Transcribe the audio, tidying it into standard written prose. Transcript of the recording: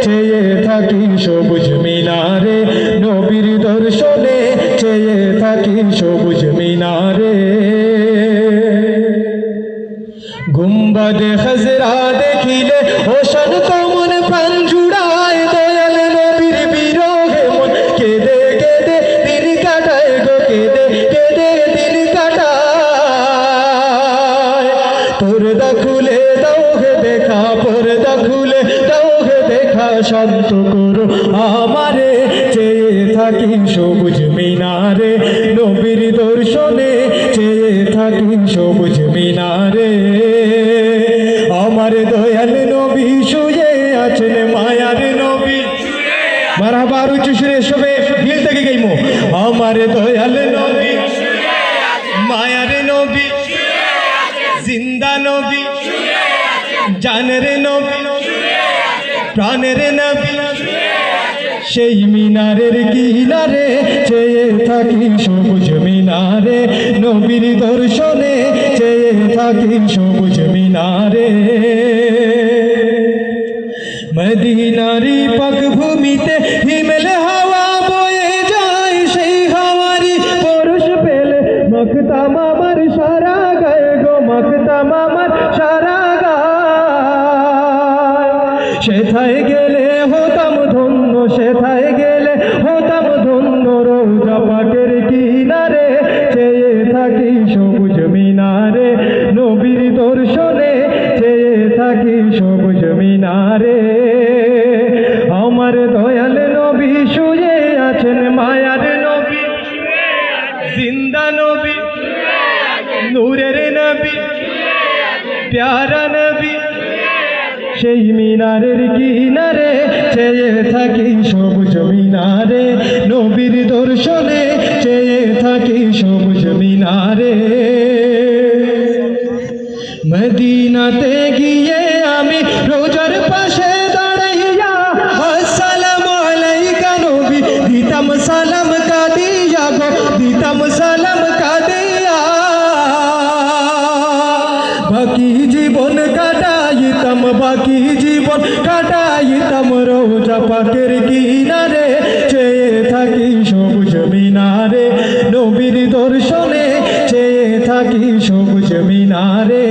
চেয়ে থাকি সবুজ মিনারে, নবীর দর্শনে চেয়ে থাকি সবুজ মিনারে। গুম্বাদে খজরা দেখিলে ও শান্ত মন প্রাণ জুড়ায়, দয়াল নবীর বিরহে মন কেঁদে কেঁদে দিন কাটায় গো, কেঁদে কেঁদে দিন কাটায়। পর্দা খুলে দাও হে দেখা, পর্দা খুলে দাও হে দেখা, শান্ত করো আমারে, চেয়ে থাকি সবুজ মিনারে, নবীর দর্শনে চেয়ে থাকি সবুজ মিনারে। আমার দয়াল নবী শুয়ে আছেন, মায়ার নবী মারহাবা উচ্চ সুরে সবে দিল থেকে গাইমো। আমার দয়াল নবী মায়ার নবী, জিন্দা নবী, জানের নবী, প্রাণের নবী, সেই মিনারের কিনারে চেয়ে থাকি সবুজ মিনারে, নবীর দর্শনে চেয়ে থাকি সবুজ মিনারে। মদিনারি পাক ভূমিতে হিমেল হাওয়া বয়ে যায়, সেই হাওয়ারি পরশ পেলে মখতাম আমার সারা গায়ে গো, মখতাম আমার সারা গায়ে। সেথায় গেলে হতাম ধন্য, সেথায় গেলে হতাম ধন্য, রোজা পাকের কিনারে চেয়ে থাকি সবুজ মিনারে, নবীর দর্শনে চেয়ে থাকি সবুজ মিনারে। আমার দয়াল নবী শুয়ে আছেন, মায়ার নবী, জিন্দা নবী, নূরের নবী, প্যারা নবী, সেই মিনারের কিনারে চেয়ে থাকি সবুজ মিনারে, নবীর দর্শনে চেয়ে থাকি সবুজ মিনারে। মদিনাতে গিয়ে আমি রোজার পাশে দাঁড়াইয়া, আসসালামু আলাইকা নবী দিতাম সালাম কাদিয়া গো, দিতাম সালাম কাদিয়া। বাকি জীবন কাটাইতাম, বাকি জীবন কাটাইতাম রোজা পাকের কিনারে, চেয়ে থাকি সবুজ মিনারে, নবীর দর্শনে চেয়ে থাকি সবুজ মিনারে।